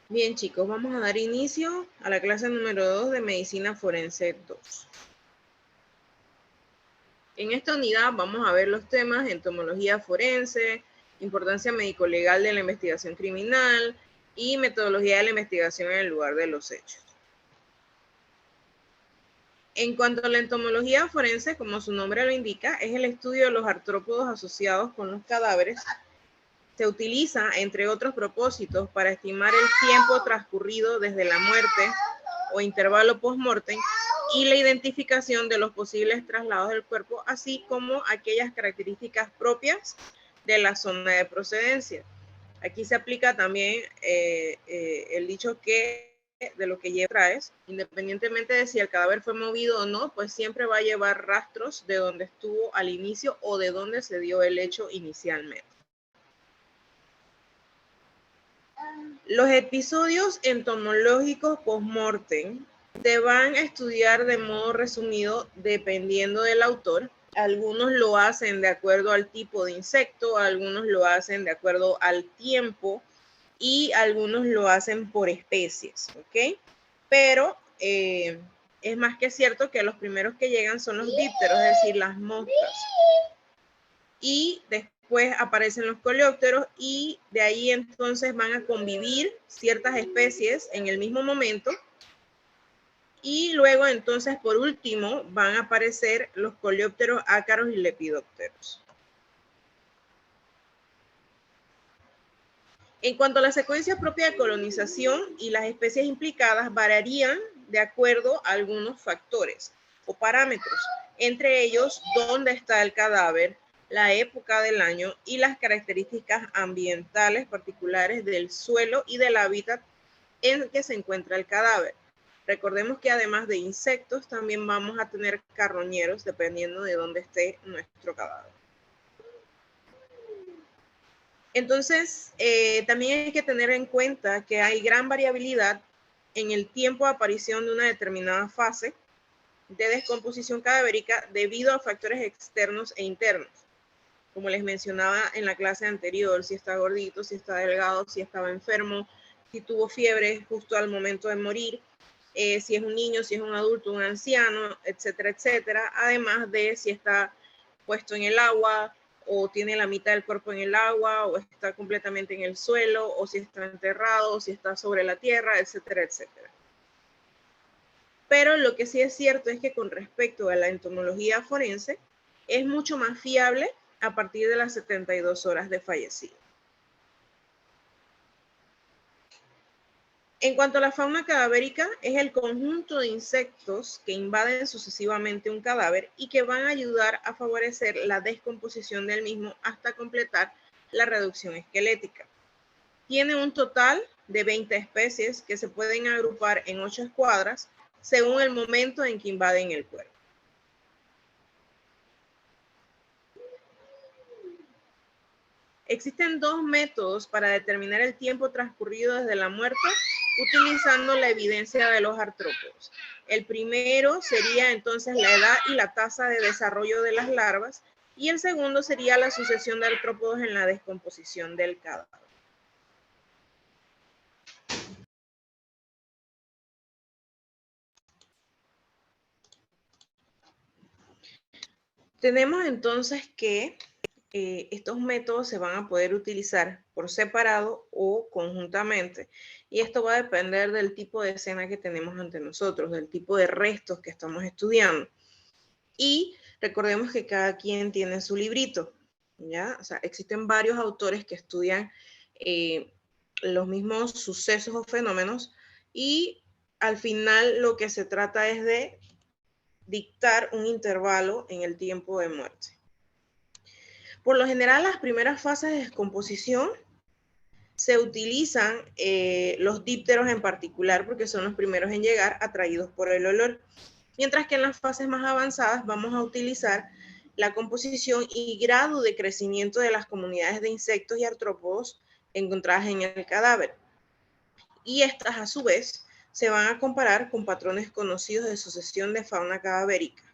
Bien, chicos, vamos a dar inicio a la clase número 2 de Medicina Forense 2. En esta unidad vamos a ver los temas entomología forense, importancia médico-legal de la investigación criminal y metodología de la investigación en el lugar de los hechos. En cuanto a la entomología forense, como su nombre lo indica, es el estudio de los artrópodos asociados con los cadáveres. Se utiliza, entre otros propósitos, para estimar el tiempo transcurrido desde la muerte o intervalo post-mortem y la identificación de los posibles traslados del cuerpo, así como aquellas características propias de la zona de procedencia. Aquí se aplica también el dicho que de lo que lleva traes, independientemente de si el cadáver fue movido o no, pues siempre va a llevar rastros de donde estuvo al inicio o de donde se dio el hecho inicialmente. Los episodios entomológicos post-mortem se van a estudiar de modo resumido dependiendo del autor. Algunos lo hacen de acuerdo al tipo de insecto, algunos lo hacen de acuerdo al tiempo y algunos lo hacen por especies, ¿ok? Pero es más que cierto que los primeros que llegan son los dípteros, es decir, las moscas. Y después aparecen los coleópteros y de ahí entonces van a convivir ciertas especies en el mismo momento. Y luego entonces por último van a aparecer los coleópteros, ácaros y lepidópteros. En cuanto a la secuencia propia de colonización y las especies implicadas variarían de acuerdo a algunos factores o parámetros, entre ellos dónde está el cadáver, la época del año y las características ambientales particulares del suelo y del hábitat en que se encuentra el cadáver. Recordemos que además de insectos también vamos a tener carroñeros dependiendo de dónde esté nuestro cadáver. Entonces, también hay que tener en cuenta que hay gran variabilidad en el tiempo de aparición de una determinada fase de descomposición cadavérica debido a factores externos e internos. Como les mencionaba en la clase anterior, si está gordito, si está delgado, si estaba enfermo, si tuvo fiebre justo al momento de morir, si es un niño, si es un adulto, un anciano, etcétera, etcétera. Además de si está puesto en el agua o tiene la mitad del cuerpo en el agua o está completamente en el suelo o si está enterrado o si está sobre la tierra, etcétera, etcétera. Pero lo que sí es cierto es que con respecto a la entomología forense, es mucho más fiable a partir de las 72 horas de fallecido. En cuanto a la fauna cadavérica, es el conjunto de insectos que invaden sucesivamente un cadáver y que van a ayudar a favorecer la descomposición del mismo hasta completar la reducción esquelética. Tiene un total de 20 especies que se pueden agrupar en 8 escuadras según el momento en que invaden el cuerpo. Existen dos métodos para determinar el tiempo transcurrido desde la muerte utilizando la evidencia de los artrópodos. El primero sería entonces la edad y la tasa de desarrollo de las larvas y el segundo sería la sucesión de artrópodos en la descomposición del cadáver. Tenemos entonces que estos métodos se van a poder utilizar por separado o conjuntamente y esto va a depender del tipo de escena que tenemos ante nosotros, del tipo de restos que estamos estudiando. Y recordemos que cada quien tiene su librito, ¿ya? O sea, existen varios autores que estudian los mismos sucesos o fenómenos y al final lo que se trata es de dictar un intervalo en el tiempo de muerte. Por lo general, las primeras fases de descomposición se utilizan los dípteros en particular porque son los primeros en llegar atraídos por el olor. Mientras que en las fases más avanzadas vamos a utilizar la composición y grado de crecimiento de las comunidades de insectos y artrópodos encontradas en el cadáver. Y estas a su vez se van a comparar con patrones conocidos de sucesión de fauna cadavérica.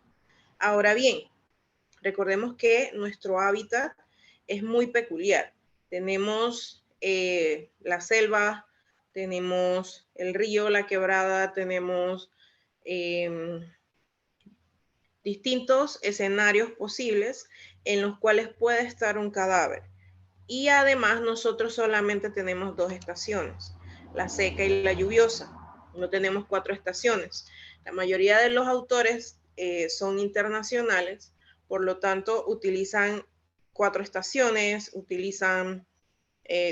Ahora bien, recordemos que nuestro hábitat es muy peculiar. Tenemos la selva, tenemos el río, la quebrada, tenemos distintos escenarios posibles en los cuales puede estar un cadáver. Y además nosotros solamente tenemos 2 estaciones, la seca y la lluviosa. No tenemos 4 estaciones. La mayoría de los autores son internacionales, por lo tanto utilizan 4 estaciones, utilizan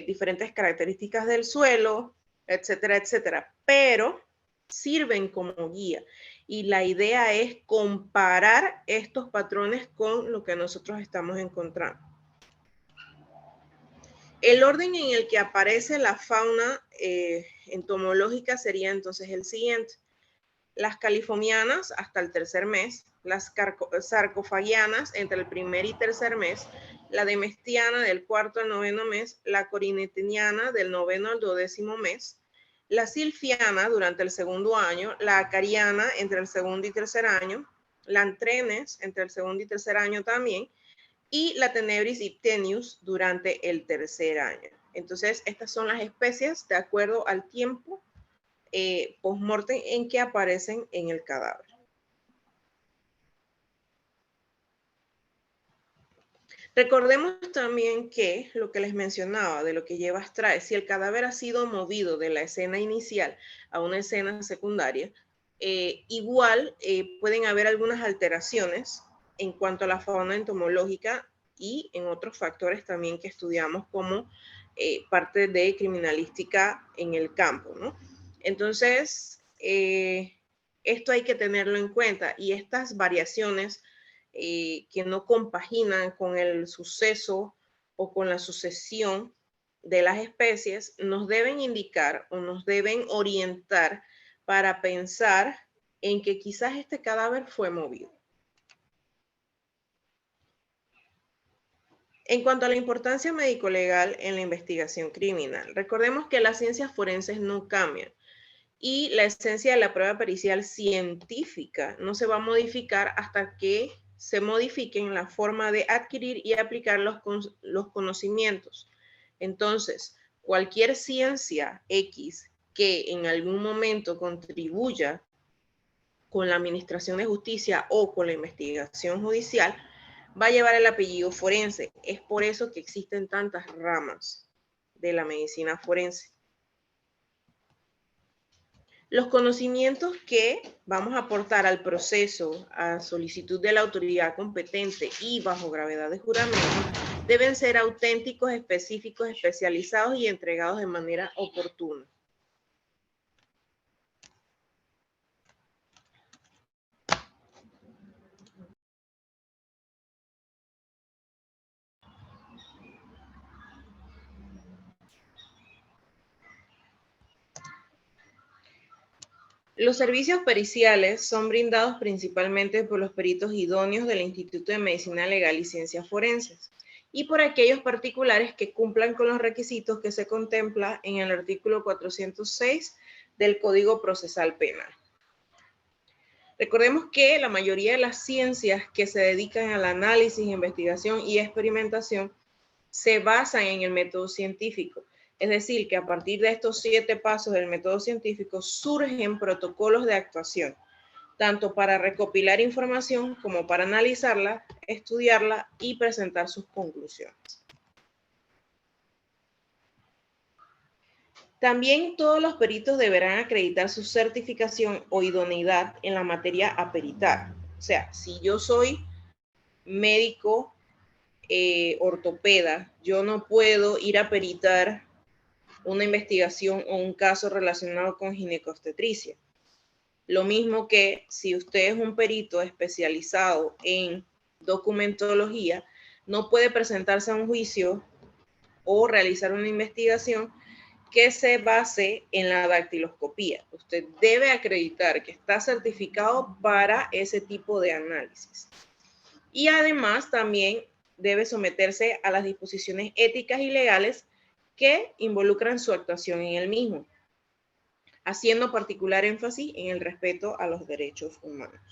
diferentes características del suelo, etcétera, etcétera, pero sirven como guía. Y la idea es comparar estos patrones con lo que nosotros estamos encontrando. El orden en el que aparece la fauna entomológica sería entonces el siguiente. Las californianas hasta el tercer mes, las sarcofagianas entre el primer y tercer mes, la demestiana del cuarto al noveno mes, la corinetiana del noveno al 12º mes, la silfiana durante el segundo año, la acariana entre el segundo y tercer año, la antrenes entre el segundo y tercer año también, y la Tenebris iptenius durante el tercer año. Entonces, estas son las especies de acuerdo al tiempo post-mortem en que aparecen en el cadáver. Recordemos también que lo que les mencionaba de lo que lleva trae, si el cadáver ha sido movido de la escena inicial a una escena secundaria, igual pueden haber algunas alteraciones en cuanto a la fauna entomológica y en otros factores también que estudiamos como parte de criminalística en el campo, ¿no? Entonces, esto hay que tenerlo en cuenta y estas variaciones que no compaginan con el suceso o con la sucesión de las especies, nos deben indicar o nos deben orientar para pensar en que quizás este cadáver fue movido. En cuanto a la importancia médico-legal en la investigación criminal, recordemos que las ciencias forenses no cambian y la esencia de la prueba pericial científica no se va a modificar hasta que se modifiquen la forma de adquirir y aplicar los conocimientos. Entonces, cualquier ciencia X que en algún momento contribuya con la administración de justicia o con la investigación judicial, va a llevar el apellido forense. Es por eso que existen tantas ramas de la medicina forense. Los conocimientos que vamos a aportar al proceso a solicitud de la autoridad competente y bajo gravedad de juramento deben ser auténticos, específicos, especializados y entregados de manera oportuna. Los servicios periciales son brindados principalmente por los peritos idóneos del Instituto de Medicina Legal y Ciencias Forenses y por aquellos particulares que cumplan con los requisitos que se contempla en el artículo 406 del Código Procesal Penal. Recordemos que la mayoría de las ciencias que se dedican al análisis, investigación y experimentación se basan en el método científico. Es decir, que a partir de estos 7 pasos del método científico surgen protocolos de actuación, tanto para recopilar información como para analizarla, estudiarla y presentar sus conclusiones. También todos los peritos deberán acreditar su certificación o idoneidad en la materia a peritar. O sea, si yo soy médico ortopeda, yo no puedo ir a peritar una investigación o un caso relacionado con ginecobstetricia. Lo mismo que si usted es un perito especializado en documentología, no puede presentarse a un juicio o realizar una investigación que se base en la dactiloscopía. Usted debe acreditar que está certificado para ese tipo de análisis. Y además también debe someterse a las disposiciones éticas y legales que involucran su actuación en el mismo, haciendo particular énfasis en el respeto a los derechos humanos.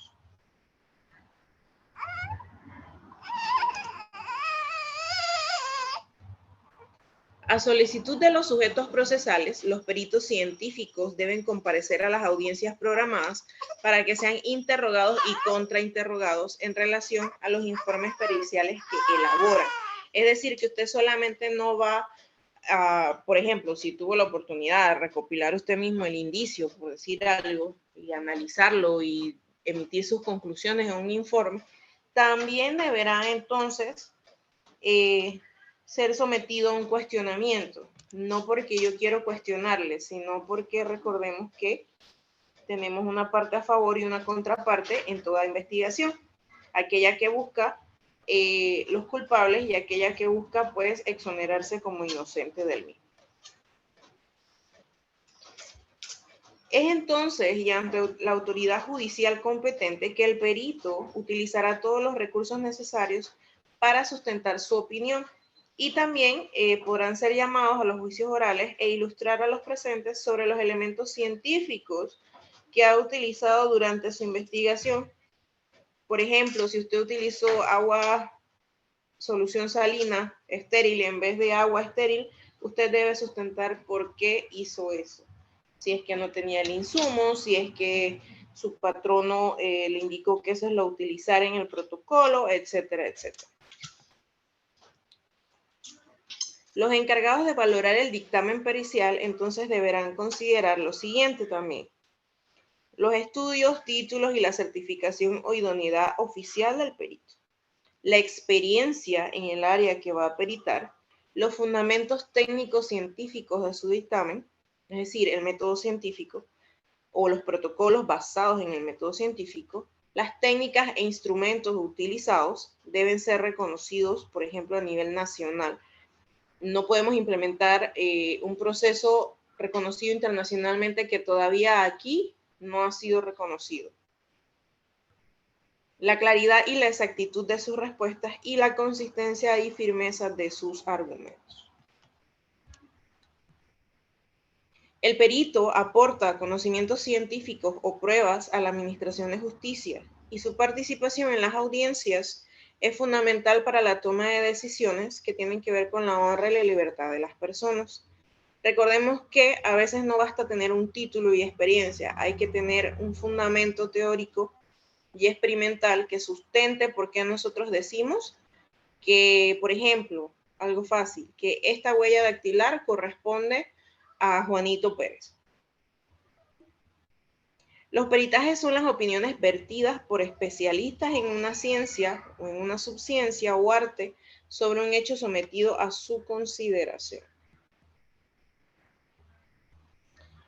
A solicitud de los sujetos procesales, los peritos científicos deben comparecer a las audiencias programadas para que sean interrogados y contrainterrogados en relación a los informes periciales que elaboran. Es decir, que usted solamente no va a, por ejemplo, si tuvo la oportunidad de recopilar usted mismo el indicio, por decir algo, y analizarlo y emitir sus conclusiones en un informe, también deberá entonces ser sometido a un cuestionamiento, no porque yo quiero cuestionarle, sino porque recordemos que tenemos una parte a favor y una contraparte en toda investigación, aquella que busca los culpables y aquella que busca pues exonerarse como inocente del mismo. Es entonces y ante la autoridad judicial competente que el perito utilizará todos los recursos necesarios para sustentar su opinión y también podrán ser llamados a los juicios orales e ilustrar a los presentes sobre los elementos científicos que ha utilizado durante su investigación. Por ejemplo, si usted utilizó agua, solución salina estéril en vez de agua estéril, usted debe sustentar por qué hizo eso. Si es que no tenía el insumo, si es que su patrono le indicó que eso es lo utilizar en el protocolo, etcétera, etcétera. Los encargados de valorar el dictamen pericial entonces deberán considerar lo siguiente también: los estudios, títulos y la certificación o idoneidad oficial del perito, la experiencia en el área que va a peritar, los fundamentos técnicos científicos de su dictamen, es decir, el método científico o los protocolos basados en el método científico, las técnicas e instrumentos utilizados deben ser reconocidos, por ejemplo, a nivel nacional. No podemos implementar un proceso reconocido internacionalmente que todavía aquí no ha sido reconocido. La claridad y la exactitud de sus respuestas y la consistencia y firmeza de sus argumentos. El perito aporta conocimientos científicos o pruebas a la Administración de Justicia y su participación en las audiencias es fundamental para la toma de decisiones que tienen que ver con la honra y la libertad de las personas. Recordemos que a veces no basta tener un título y experiencia, hay que tener un fundamento teórico y experimental que sustente por qué nosotros decimos que, por ejemplo, algo fácil, que esta huella dactilar corresponde a Juanito Pérez. Los peritajes son las opiniones vertidas por especialistas en una ciencia o en una subciencia o arte sobre un hecho sometido a su consideración.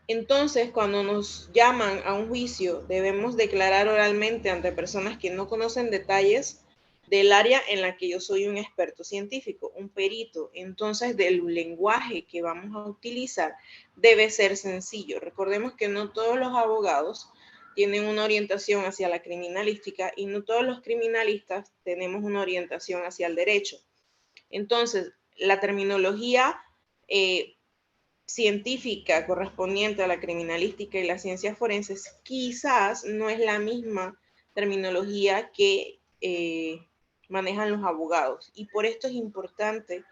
Entonces, cuando nos llaman a un juicio, debemos declarar oralmente ante personas que no conocen detalles del área en la que yo soy un experto científico, un perito. Entonces, del lenguaje que vamos a utilizar debe ser sencillo. Recordemos que no todos los abogados tienen una orientación hacia la criminalística y no todos los criminalistas tenemos una orientación hacia el derecho. Entonces, la terminología científica correspondiente a la criminalística y las ciencias forenses quizás no es la misma terminología que manejan los abogados. Y por esto es importante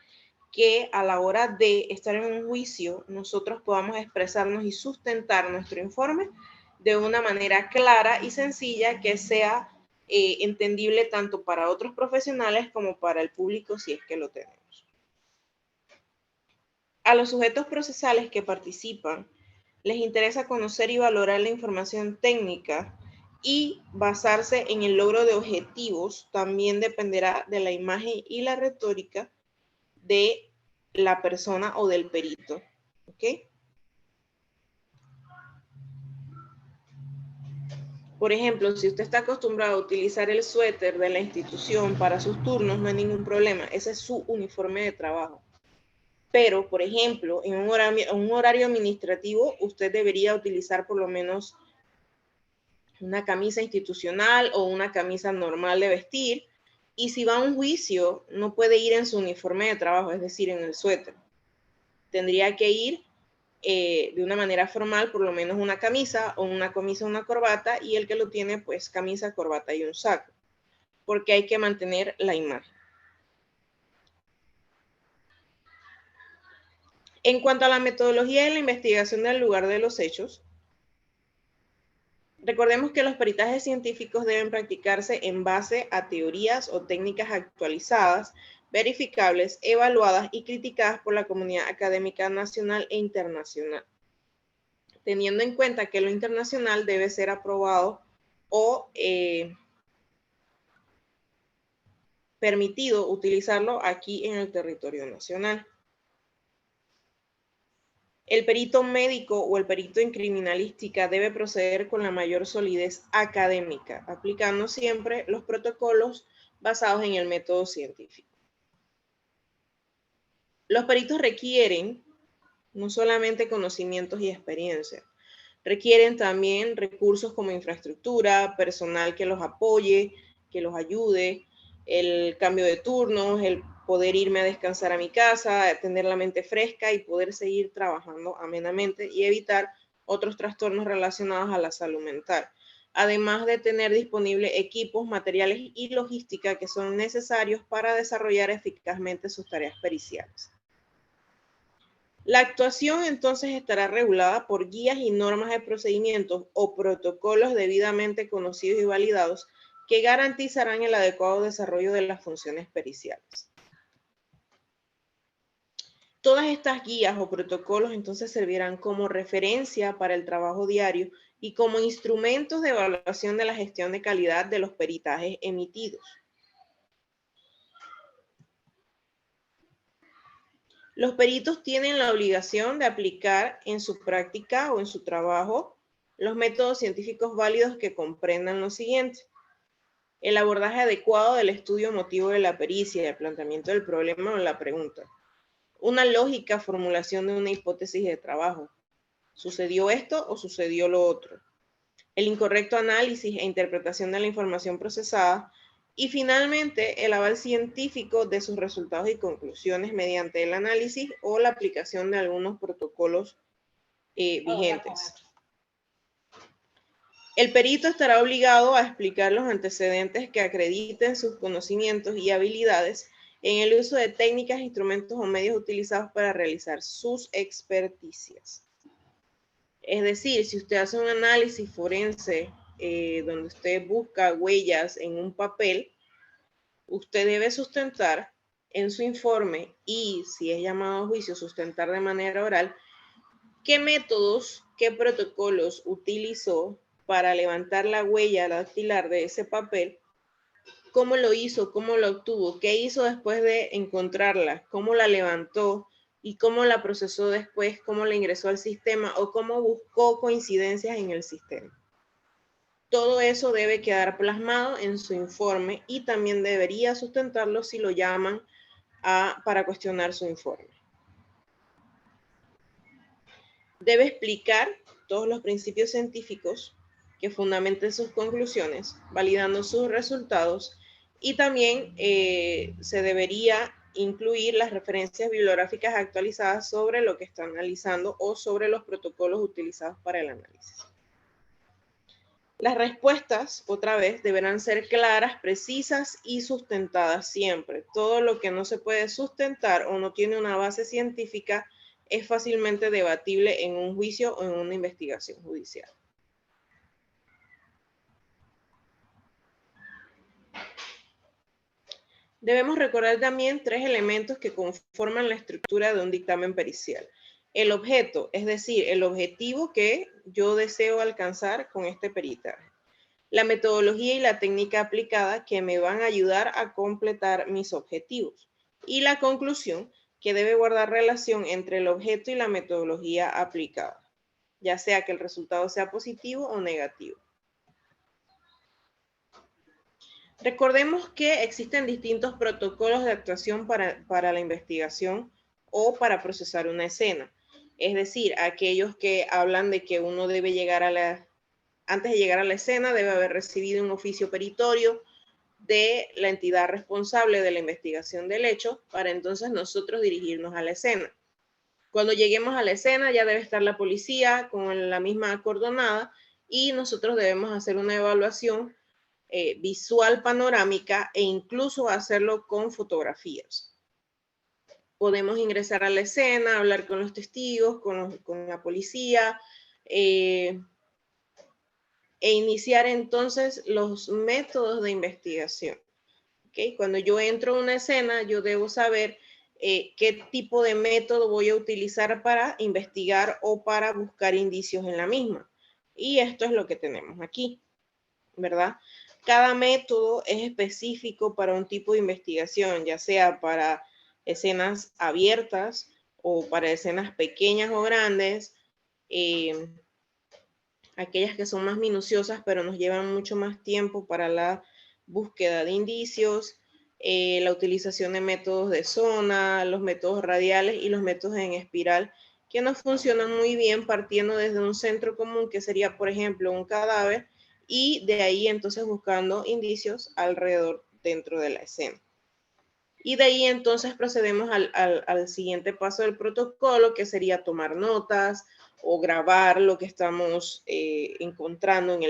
que a la hora de estar en un juicio nosotros podamos expresarnos y sustentar nuestro informe de una manera clara y sencilla que sea entendible tanto para otros profesionales como para el público si es que lo tenemos. A los sujetos procesales que participan les interesa conocer y valorar la información técnica y basarse en el logro de objetivos. También dependerá de la imagen y la retórica de la persona o del perito. ¿Ok? Por ejemplo, si usted está acostumbrado a utilizar el suéter de la institución para sus turnos, no hay ningún problema. Ese es su uniforme de trabajo. Pero, por ejemplo, en un horario administrativo, usted debería utilizar por lo menos una camisa institucional o una camisa normal de vestir. Y si va a un juicio, no puede ir en su uniforme de trabajo, es decir, en el suéter. Tendría que ir de una manera formal, por lo menos una camisa o una corbata, y el que lo tiene, pues camisa, corbata y un saco, porque hay que mantener la imagen. En cuanto a la metodología de la investigación del lugar de los hechos, recordemos que los peritajes científicos deben practicarse en base a teorías o técnicas actualizadas, verificables, evaluadas y criticadas por la comunidad académica nacional e internacional, teniendo en cuenta que lo internacional debe ser aprobado o permitido utilizarlo aquí en el territorio nacional. El perito médico o el perito en criminalística debe proceder con la mayor solidez académica, aplicando siempre los protocolos basados en el método científico. Los peritos requieren no solamente conocimientos y experiencia, requieren también recursos como infraestructura, personal que los apoye, que los ayude, el cambio de turnos, el poder irme a descansar a mi casa, tener la mente fresca y poder seguir trabajando amenamente y evitar otros trastornos relacionados a la salud mental. Además de tener disponibles equipos, materiales y logística que son necesarios para desarrollar eficazmente sus tareas periciales. La actuación entonces estará regulada por guías y normas de procedimientos o protocolos debidamente conocidos y validados que garantizarán el adecuado desarrollo de las funciones periciales. Todas estas guías o protocolos entonces servirán como referencia para el trabajo diario y como instrumentos de evaluación de la gestión de calidad de los peritajes emitidos. Los peritos tienen la obligación de aplicar en su práctica o en su trabajo los métodos científicos válidos que comprendan lo siguiente: el abordaje adecuado del estudio motivo de la pericia, el planteamiento del problema o la pregunta, una lógica formulación de una hipótesis de trabajo, ¿sucedió esto o sucedió lo otro?, el incorrecto análisis e interpretación de la información procesada, y finalmente el aval científico de sus resultados y conclusiones mediante el análisis o la aplicación de algunos protocolos vigentes. El perito estará obligado a explicar los antecedentes que acrediten sus conocimientos y habilidades en el uso de técnicas, instrumentos o medios utilizados para realizar sus experticias. Es decir, si usted hace un análisis forense donde usted busca huellas en un papel, usted debe sustentar en su informe y, si es llamado a juicio, sustentar de manera oral qué métodos, qué protocolos utilizó para levantar la huella dactilar de ese papel, cómo lo hizo, cómo lo obtuvo, qué hizo después de encontrarla, cómo la levantó y cómo la procesó después, cómo la ingresó al sistema o cómo buscó coincidencias en el sistema. Todo eso debe quedar plasmado en su informe y también debería sustentarlo si lo llaman para cuestionar su informe. Debe explicar todos los principios científicos que fundamenten sus conclusiones, validando sus resultados, y también se debería incluir las referencias bibliográficas actualizadas sobre lo que está analizando o sobre los protocolos utilizados para el análisis. Las respuestas, otra vez, deberán ser claras, precisas y sustentadas siempre. Todo lo que no se puede sustentar o no tiene una base científica es fácilmente debatible en un juicio o en una investigación judicial. Debemos recordar también 3 elementos que conforman la estructura de un dictamen pericial. El objeto, es decir, el objetivo que yo deseo alcanzar con este peritaje. La metodología y la técnica aplicada que me van a ayudar a completar mis objetivos. Y la conclusión, que debe guardar relación entre el objeto y la metodología aplicada, ya sea que el resultado sea positivo o negativo. Recordemos que existen distintos protocolos de actuación para la investigación o para procesar una escena. Es decir, aquellos que hablan de que uno debe llegar antes de llegar a la escena, debe haber recibido un oficio peritorio de la entidad responsable de la investigación del hecho para entonces nosotros dirigirnos a la escena. Cuando lleguemos a la escena ya debe estar la policía con la misma acordonada y nosotros debemos hacer una evaluación visual panorámica e incluso hacerlo con fotografías. podemos ingresar a la escena, hablar con los testigos, con la policía, e iniciar entonces los métodos de investigación. ¿Okay? Cuando yo entro a una escena, yo debo saber qué tipo de método voy a utilizar para investigar o para buscar indicios en la misma. Y esto es lo que tenemos aquí, ¿verdad? Cada método es específico para un tipo de investigación, ya sea para escenas abiertas o para escenas pequeñas o grandes, aquellas que son más minuciosas, pero nos llevan mucho más tiempo para la búsqueda de indicios, la utilización de métodos de zona, los métodos radiales y los métodos en espiral, que nos funcionan muy bien partiendo desde un centro común, que sería, por ejemplo, un cadáver, y de ahí entonces buscando indicios alrededor dentro de la escena. Y de ahí entonces procedemos al siguiente paso del protocolo, que sería tomar notas o grabar lo que estamos encontrando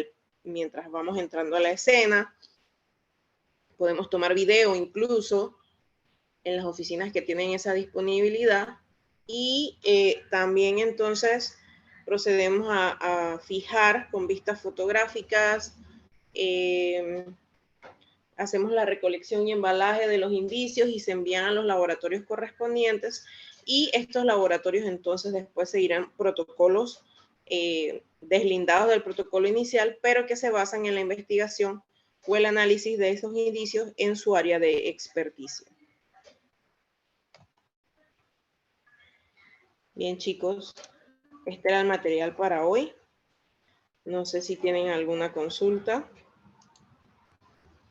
mientras vamos entrando a la escena. Podemos tomar video incluso en las oficinas que tienen esa disponibilidad. Y también entonces procedemos a fijar con vistas fotográficas, hacemos la recolección y embalaje de los indicios y se envían a los laboratorios correspondientes, y estos laboratorios entonces después seguirán protocolos deslindados del protocolo inicial, pero que se basan en la investigación o el análisis de esos indicios en su área de experticia. Bien, chicos, este era el material para hoy. No sé si tienen alguna consulta.